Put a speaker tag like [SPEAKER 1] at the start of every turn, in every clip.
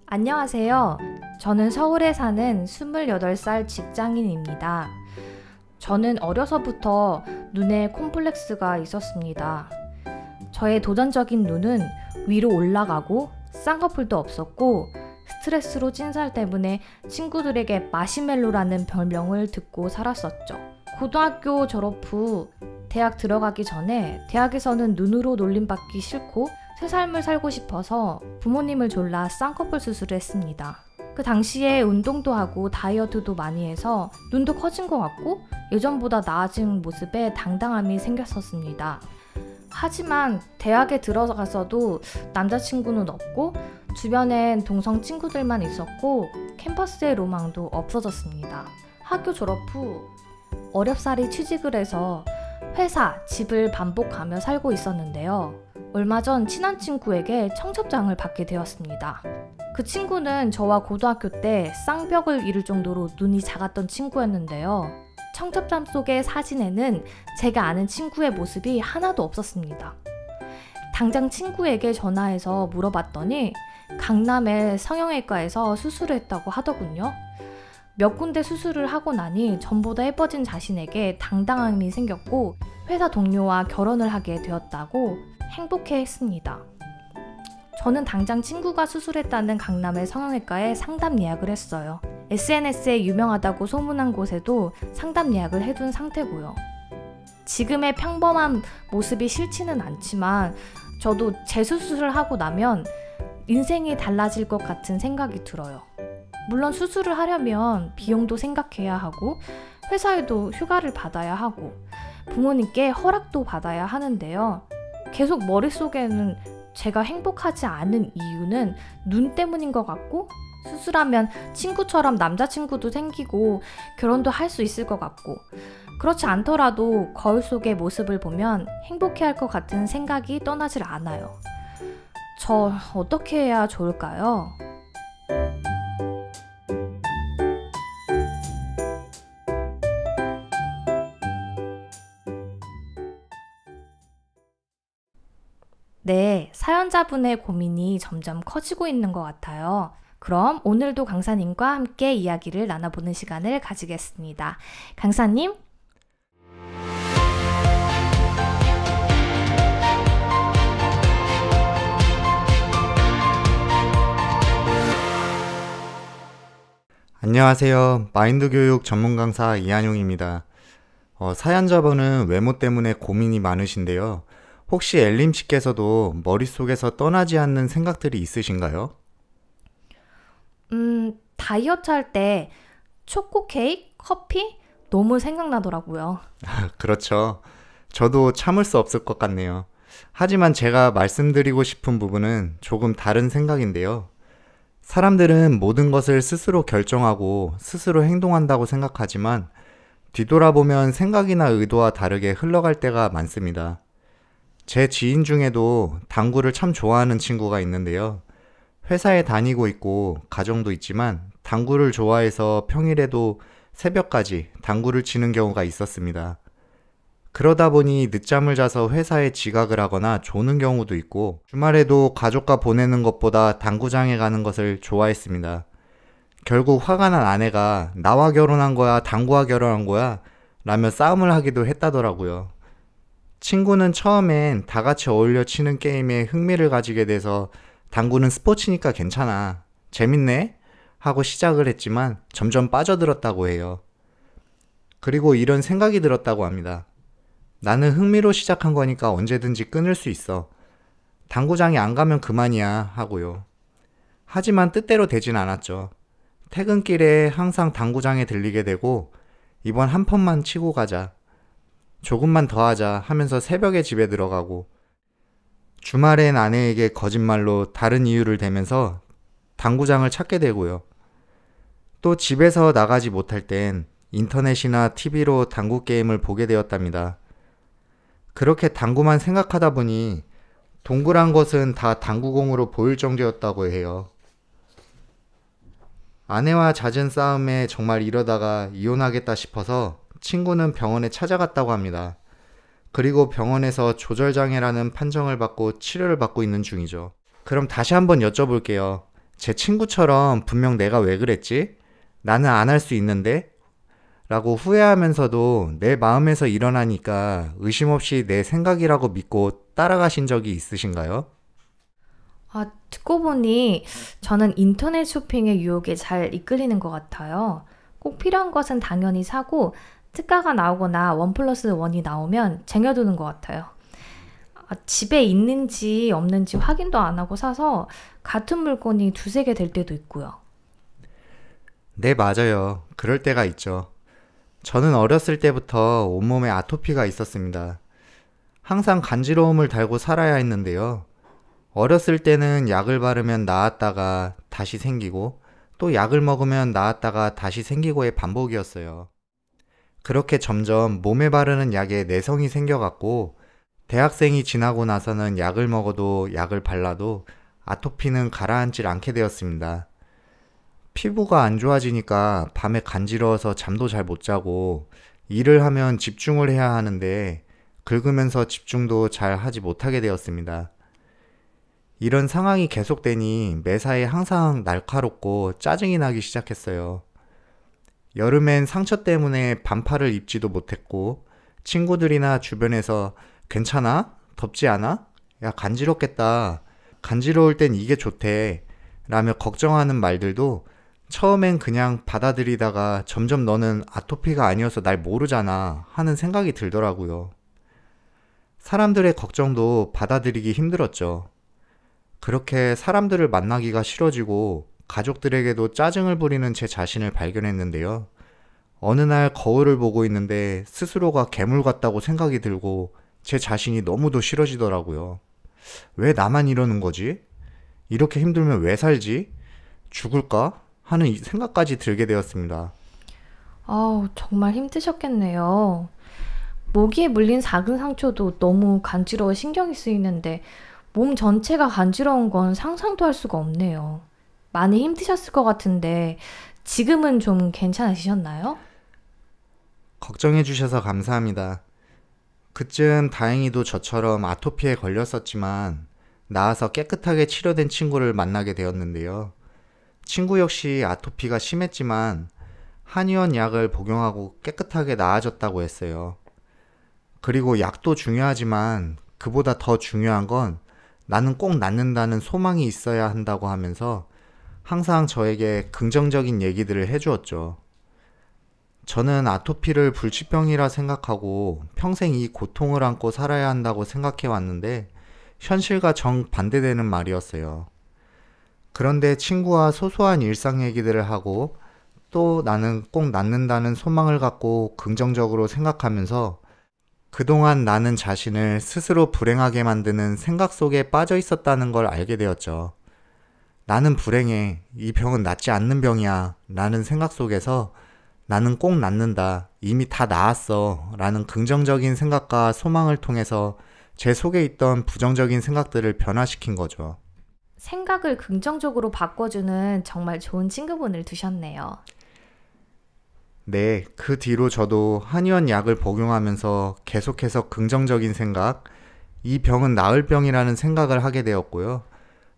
[SPEAKER 1] 안녕하세요. 저는 서울에 사는 28살 직장인입니다. 저는 어려서부터 눈에 콤플렉스가 있었습니다. 저의 도전적인 눈은 위로 올라가고 쌍꺼풀도 없었고 스트레스로 찐 살 때문에 친구들에게 마시멜로라는 별명을 듣고 살았었죠. 고등학교 졸업 후 대학 들어가기 전에 대학에서는 눈으로 놀림받기 싫고 새 삶을 살고 싶어서 부모님을 졸라 쌍꺼풀 수술을 했습니다. 그 당시에 운동도 하고 다이어트도 많이 해서 눈도 커진 것 같고 예전보다 나아진 모습에 당당함이 생겼었습니다. 하지만 대학에 들어가서도 남자친구는 없고 주변엔 동성 친구들만 있었고 캠퍼스의 로망도 없어졌습니다. 학교 졸업 후 어렵사리 취직을 해서 회사, 집을 반복하며 살고 있었는데요. 얼마 전 친한 친구에게 청첩장을 받게 되었습니다. 그 친구는 저와 고등학교 때 쌍벽을 이룰 정도로 눈이 작았던 친구였는데요. 청첩장 속의 사진에는 제가 아는 친구의 모습이 하나도 없었습니다. 당장 친구에게 전화해서 물어봤더니 강남의 성형외과에서 수술을 했다고 하더군요. 몇 군데 수술을 하고 나니 전보다 예뻐진 자신에게 당당함이 생겼고 회사 동료와 결혼을 하게 되었다고 행복해했습니다. 저는 당장 친구가 수술했다는 강남의 성형외과에 상담 예약을 했어요. SNS에 유명하다고 소문난 곳에도 상담 예약을 해둔 상태고요. 지금의 평범한 모습이 싫지는 않지만 저도 재수술을 하고 나면 인생이 달라질 것 같은 생각이 들어요. 물론 수술을 하려면 비용도 생각해야 하고 회사에도 휴가를 받아야 하고 부모님께 허락도 받아야 하는데요. 계속 머릿속에는 제가 행복하지 않은 이유는 눈 때문인 것 같고 수술하면 친구처럼 남자친구도 생기고 결혼도 할 수 있을 것 같고 그렇지 않더라도 거울 속의 모습을 보면 행복해할 것 같은 생각이 떠나질 않아요. 저 어떻게 해야 좋을까요? 네, 사연자분의 고민이 점점 커지고 있는 것 같아요. 그럼 오늘도 강사님과 함께 이야기를 나눠보는 시간을 가지겠습니다. 강사님?
[SPEAKER 2] 안녕하세요. 마인드 교육 전문 강사 이한용입니다. 사연자분은 외모 때문에 고민이 많으신데요. 혹시 엘림 씨께서도 머릿속에서 떠나지 않는 생각들이 있으신가요?
[SPEAKER 1] 다이어트 할 때 초코 케이크, 커피 너무 생각나더라고요.
[SPEAKER 2] 그렇죠. 저도 참을 수 없을 것 같네요. 하지만 제가 말씀드리고 싶은 부분은 조금 다른 생각인데요. 사람들은 모든 것을 스스로 결정하고 스스로 행동한다고 생각하지만 뒤돌아보면 생각이나 의도와 다르게 흘러갈 때가 많습니다. 제 지인 중에도 당구를 참 좋아하는 친구가 있는데요. 회사에 다니고 있고 가정도 있지만 당구를 좋아해서 평일에도 새벽까지 당구를 치는 경우가 있었습니다. 그러다 보니 늦잠을 자서 회사에 지각을 하거나 조는 경우도 있고 주말에도 가족과 보내는 것보다 당구장에 가는 것을 좋아했습니다. 결국 화가 난 아내가 나와 결혼한 거야, 당구와 결혼한 거야? 라며 싸움을 하기도 했다더라고요. 친구는 처음엔 다 같이 어울려 치는 게임에 흥미를 가지게 돼서 당구는 스포츠니까 괜찮아, 재밌네? 하고 시작을 했지만 점점 빠져들었다고 해요. 그리고 이런 생각이 들었다고 합니다. 나는 흥미로 시작한 거니까 언제든지 끊을 수 있어. 당구장에 안 가면 그만이야 하고요. 하지만 뜻대로 되진 않았죠. 퇴근길에 항상 당구장에 들리게 되고 이번 한 펀만 치고 가자, 조금만 더 하자 하면서 새벽에 집에 들어가고 주말엔 아내에게 거짓말로 다른 이유를 대면서 당구장을 찾게 되고요. 또 집에서 나가지 못할 땐 인터넷이나 TV로 당구 게임을 보게 되었답니다. 그렇게 당구만 생각하다 보니 동그란 것은 다 당구공으로 보일 정도였다고 해요. 아내와 잦은 싸움에 정말 이러다가 이혼하겠다 싶어서 친구는 병원에 찾아갔다고 합니다. 그리고 병원에서 조절장애라는 판정을 받고 치료를 받고 있는 중이죠. 그럼 다시 한번 여쭤볼게요. 제 친구처럼 분명 내가 왜 그랬지? 나는 안 할 수 있는데? 라고 후회하면서도 내 마음에서 일어나니까 의심 없이 내 생각이라고 믿고 따라가신 적이 있으신가요?
[SPEAKER 1] 듣고 보니 저는 인터넷 쇼핑의 유혹에 잘 이끌리는 것 같아요. 꼭 필요한 것은 당연히 사고 특가가 나오거나 원 플러스 원이 나오면 쟁여두는 것 같아요. 집에 있는지 없는지 확인도 안 하고 사서 같은 물건이 두세 개 될 때도 있고요.
[SPEAKER 2] 네, 맞아요. 그럴 때가 있죠. 저는 어렸을 때부터 온몸에 아토피가 있었습니다. 항상 간지러움을 달고 살아야 했는데요. 어렸을 때는 약을 바르면 나았다가 다시 생기고 또 약을 먹으면 나았다가 다시 생기고의 반복이었어요. 그렇게 점점 몸에 바르는 약에 내성이 생겨갔고 대학생이 지나고 나서는 약을 먹어도 약을 발라도 아토피는 가라앉질 않게 되었습니다. 피부가 안 좋아지니까 밤에 간지러워서 잠도 잘 못 자고 일을 하면 집중을 해야 하는데 긁으면서 집중도 잘 하지 못하게 되었습니다. 이런 상황이 계속되니 매사에 항상 날카롭고 짜증이 나기 시작했어요. 여름엔 상처 때문에 반팔을 입지도 못했고 친구들이나 주변에서 괜찮아? 덥지 않아? 야, 간지럽겠다. 간지러울 땐 이게 좋대. 라며 걱정하는 말들도 처음엔 그냥 받아들이다가 점점 너는 아토피가 아니어서 날 모르잖아 하는 생각이 들더라고요. 사람들의 걱정도 받아들이기 힘들었죠. 그렇게 사람들을 만나기가 싫어지고 가족들에게도 짜증을 부리는 제 자신을 발견했는데요. 어느 날 거울을 보고 있는데 스스로가 괴물 같다고 생각이 들고 제 자신이 너무도 싫어지더라고요. 왜 나만 이러는 거지? 이렇게 힘들면 왜 살지? 죽을까? 하는 이 생각까지 들게 되었습니다.
[SPEAKER 1] 정말 힘드셨겠네요. 모기에 물린 작은 상처도 너무 간지러워 신경이 쓰이는데 몸 전체가 간지러운 건 상상도 할 수가 없네요. 많이 힘드셨을 것 같은데 지금은 좀 괜찮으셨나요?
[SPEAKER 2] 걱정해 주셔서 감사합니다. 그쯤 다행히도 저처럼 아토피에 걸렸었지만 나아서 깨끗하게 치료된 친구를 만나게 되었는데요. 친구 역시 아토피가 심했지만 한의원 약을 복용하고 깨끗하게 나아졌다고 했어요. 그리고 약도 중요하지만 그보다 더 중요한 건 나는 꼭 낫는다는 소망이 있어야 한다고 하면서 항상 저에게 긍정적인 얘기들을 해주었죠. 저는 아토피를 불치병이라 생각하고 평생 이 고통을 안고 살아야 한다고 생각해 왔는데 현실과 정반대되는 말이었어요. 그런데 친구와 소소한 일상 얘기들을 하고 또 나는 꼭 낫는다는 소망을 갖고 긍정적으로 생각하면서 그동안 나는 자신을 스스로 불행하게 만드는 생각 속에 빠져 있었다는 걸 알게 되었죠. 나는 불행해. 이 병은 낫지 않는 병이야. 라는 생각 속에서 나는 꼭 낫는다. 이미 다 나았어. 라는 긍정적인 생각과 소망을 통해서 제 속에 있던 부정적인 생각들을 변화시킨 거죠.
[SPEAKER 1] 생각을 긍정적으로 바꿔주는 정말 좋은 친구분을 두셨네요.
[SPEAKER 2] 네, 그 뒤로 저도 한의원 약을 복용하면서 계속해서 긍정적인 생각, 이 병은 나을 병이라는 생각을 하게 되었고요.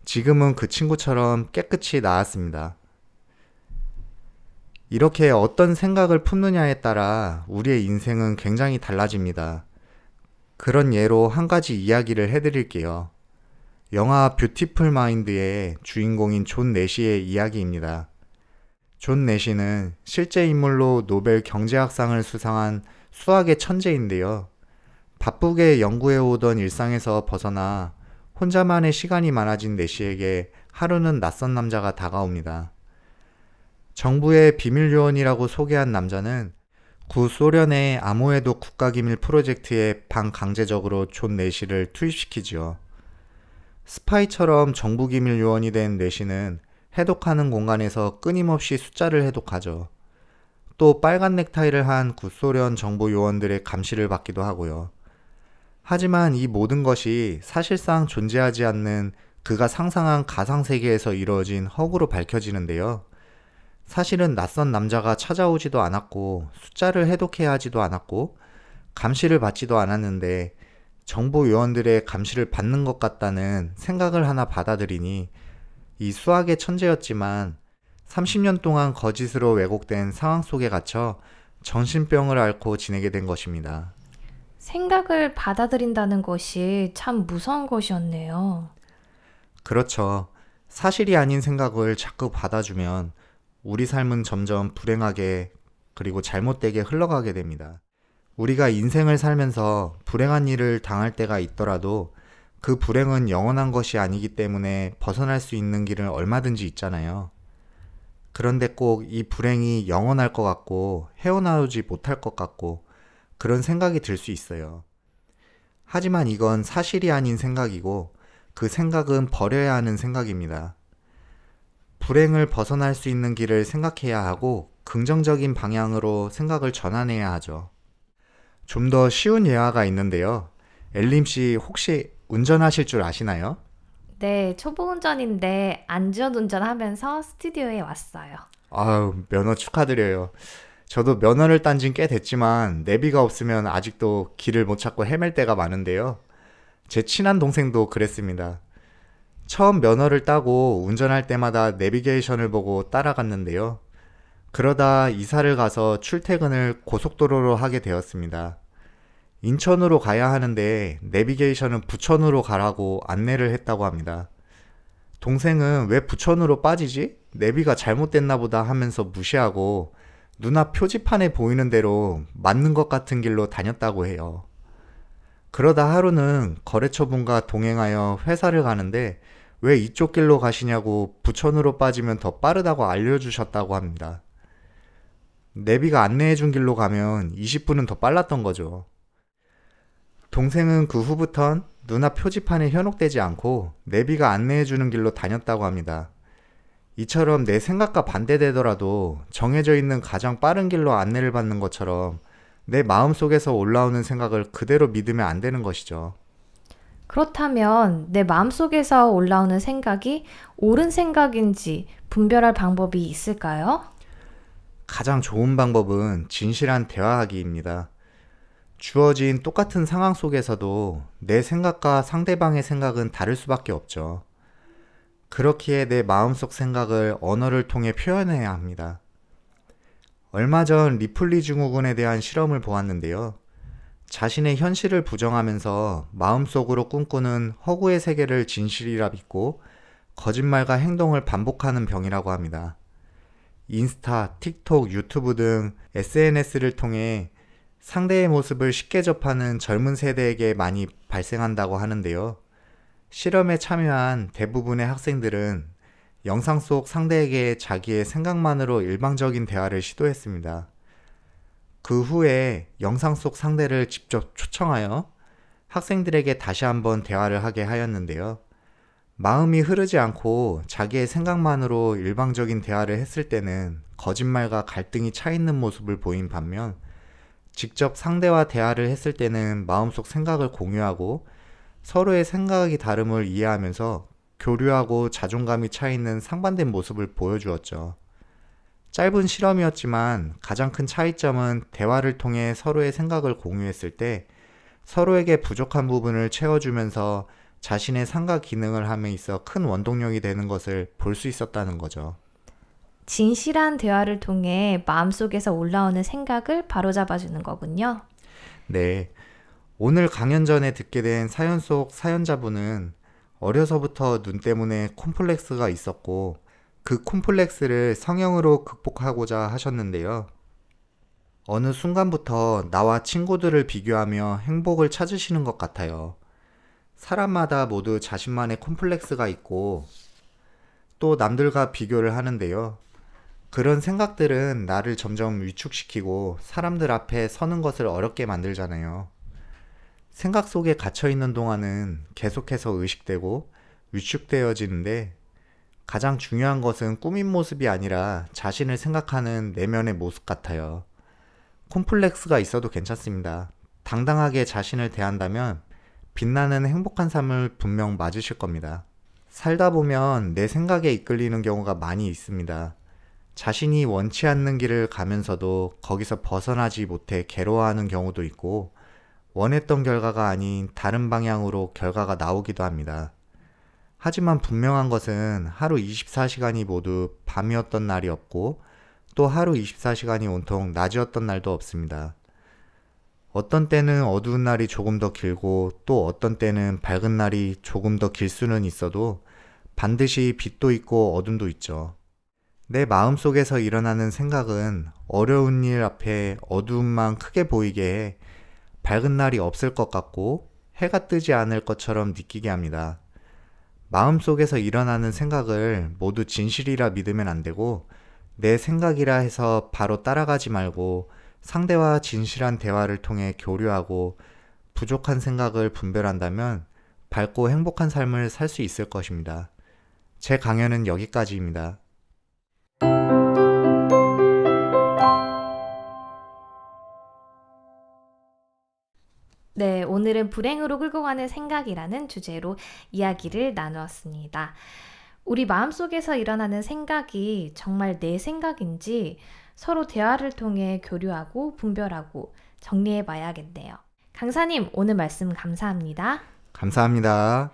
[SPEAKER 2] 지금은 그 친구처럼 깨끗이 나았습니다. 이렇게 어떤 생각을 품느냐에 따라 우리의 인생은 굉장히 달라집니다. 그런 예로 한 가지 이야기를 해드릴게요. 영화 뷰티풀 마인드의 주인공인 존 내시의 이야기입니다. 존 내시는 실제 인물로 노벨 경제학상을 수상한 수학의 천재인데요. 바쁘게 연구해 오던 일상에서 벗어나 혼자만의 시간이 많아진 내시에게 하루는 낯선 남자가 다가옵니다. 정부의 비밀요원이라고 소개한 남자는 구소련의 아모에도 국가기밀 프로젝트에 반강제적으로 존 내시를 투입시키지요. 스파이처럼 정부기밀 요원이 된 내시는 해독하는 공간에서 끊임없이 숫자를 해독하죠. 또 빨간 넥타이를 한 구소련 정부 요원들의 감시를 받기도 하고요. 하지만 이 모든 것이 사실상 존재하지 않는 그가 상상한 가상세계에서 이루어진 허구로 밝혀지는데요. 사실은 낯선 남자가 찾아오지도 않았고, 숫자를 해독해야 하지도 않았고, 감시를 받지도 않았는데, 정보 요원들의 감시를 받는 것 같다는 생각을 하나 받아들이니, 이 수학의 천재였지만 30년 동안 거짓으로 왜곡된 상황 속에 갇혀 정신병을 앓고 지내게 된 것입니다.
[SPEAKER 1] 생각을 받아들인다는 것이 참 무서운 것이었네요.
[SPEAKER 2] 그렇죠. 사실이 아닌 생각을 자꾸 받아주면 우리 삶은 점점 불행하게 그리고 잘못되게 흘러가게 됩니다. 우리가 인생을 살면서 불행한 일을 당할 때가 있더라도 그 불행은 영원한 것이 아니기 때문에 벗어날 수 있는 길은 얼마든지 있잖아요. 그런데 꼭 이 불행이 영원할 것 같고 헤어나오지 못할 것 같고 그런 생각이 들 수 있어요. 하지만 이건 사실이 아닌 생각이고 그 생각은 버려야 하는 생각입니다. 불행을 벗어날 수 있는 길을 생각해야 하고 긍정적인 방향으로 생각을 전환해야 하죠. 좀 더 쉬운 예화가 있는데요. 엘림 씨 혹시 운전하실 줄 아시나요?
[SPEAKER 1] 네, 초보 운전인데 안전 운전하면서 스튜디오에 왔어요.
[SPEAKER 2] 아유, 면허 축하드려요. 저도 면허를 딴 진 꽤 됐지만 내비가 없으면 아직도 길을 못 찾고 헤맬 때가 많은데요. 제 친한 동생도 그랬습니다. 처음 면허를 따고 운전할 때마다 내비게이션을 보고 따라갔는데요. 그러다 이사를 가서 출퇴근을 고속도로로 하게 되었습니다. 인천으로 가야 하는데 내비게이션은 부천으로 가라고 안내를 했다고 합니다. 동생은 왜 부천으로 빠지지? 내비가 잘못됐나 보다 하면서 무시하고 눈앞 표지판에 보이는 대로 맞는 것 같은 길로 다녔다고 해요. 그러다 하루는 거래처분과 동행하여 회사를 가는데 왜 이쪽 길로 가시냐고 부천으로 빠지면 더 빠르다고 알려주셨다고 합니다. 내비가 안내해준 길로 가면 20분은 더 빨랐던 거죠. 동생은 그 후부턴 눈앞 표지판에 현혹되지 않고 내비가 안내해주는 길로 다녔다고 합니다. 이처럼 내 생각과 반대되더라도 정해져 있는 가장 빠른 길로 안내를 받는 것처럼 내 마음속에서 올라오는 생각을 그대로 믿으면 안 되는 것이죠.
[SPEAKER 1] 그렇다면 내 마음속에서 올라오는 생각이 옳은 생각인지 분별할 방법이 있을까요?
[SPEAKER 2] 가장 좋은 방법은 진실한 대화하기입니다. 주어진 똑같은 상황 속에서도 내 생각과 상대방의 생각은 다를 수밖에 없죠. 그렇기에 내 마음속 생각을 언어를 통해 표현해야 합니다. 얼마 전 리플리 증후군에 대한 실험을 보았는데요. 자신의 현실을 부정하면서 마음속으로 꿈꾸는 허구의 세계를 진실이라 믿고 거짓말과 행동을 반복하는 병이라고 합니다. 인스타, 틱톡, 유튜브 등 SNS를 통해 상대의 모습을 쉽게 접하는 젊은 세대에게 많이 발생한다고 하는데요. 실험에 참여한 대부분의 학생들은 영상 속 상대에게 자기의 생각만으로 일방적인 대화를 시도했습니다. 그 후에 영상 속 상대를 직접 초청하여 학생들에게 다시 한번 대화를 하게 하였는데요. 마음이 흐르지 않고 자기의 생각만으로 일방적인 대화를 했을 때는 거짓말과 갈등이 차 있는 모습을 보인 반면 직접 상대와 대화를 했을 때는 마음속 생각을 공유하고 서로의 생각이 다름을 이해하면서 교류하고 자존감이 차 있는 상반된 모습을 보여주었죠. 짧은 실험이었지만 가장 큰 차이점은 대화를 통해 서로의 생각을 공유했을 때 서로에게 부족한 부분을 채워주면서 자신의 상가 기능을 함에 있어 큰 원동력이 되는 것을 볼 수 있었다는 거죠.
[SPEAKER 1] 진실한 대화를 통해 마음속에서 올라오는 생각을 바로잡아주는 거군요.
[SPEAKER 2] 네. 오늘 강연 전에 듣게 된 사연 속 사연자분은 어려서부터 눈 때문에 콤플렉스가 있었고 그 콤플렉스를 성형으로 극복하고자 하셨는데요. 어느 순간부터 나와 친구들을 비교하며 행복을 찾으시는 것 같아요. 사람마다 모두 자신만의 콤플렉스가 있고 또 남들과 비교를 하는데요. 그런 생각들은 나를 점점 위축시키고 사람들 앞에 서는 것을 어렵게 만들잖아요. 생각 속에 갇혀있는 동안은 계속해서 의식되고 위축되어지는데 가장 중요한 것은 꾸민 모습이 아니라 자신을 생각하는 내면의 모습 같아요. 콤플렉스가 있어도 괜찮습니다. 당당하게 자신을 대한다면 빛나는 행복한 삶을 분명 맞으실 겁니다. 살다 보면 내 생각에 이끌리는 경우가 많이 있습니다. 자신이 원치 않는 길을 가면서도 거기서 벗어나지 못해 괴로워하는 경우도 있고, 원했던 결과가 아닌 다른 방향으로 결과가 나오기도 합니다. 하지만 분명한 것은 하루 24시간이 모두 밤이었던 날이 없고, 또 하루 24시간이 온통 낮이었던 날도 없습니다. 어떤 때는 어두운 날이 조금 더 길고, 또 어떤 때는 밝은 날이 조금 더 길 수는 있어도 반드시 빛도 있고 어둠도 있죠. 내 마음속에서 일어나는 생각은 어려운 일 앞에 어두움만 크게 보이게 해 밝은 날이 없을 것 같고 해가 뜨지 않을 것처럼 느끼게 합니다. 마음속에서 일어나는 생각을 모두 진실이라 믿으면 안 되고, 내 생각이라 해서 바로 따라가지 말고 상대와 진실한 대화를 통해 교류하고 부족한 생각을 분별한다면 밝고 행복한 삶을 살 수 있을 것입니다. 제 강연은 여기까지입니다.
[SPEAKER 1] 네, 오늘은 불행으로 끌고 가는 생각이라는 주제로 이야기를 나누었습니다. 우리 마음속에서 일어나는 생각이 정말 내 생각인지 서로 대화를 통해 교류하고 분별하고 정리해 봐야겠네요. 강사님, 오늘 말씀 감사합니다.
[SPEAKER 2] 감사합니다.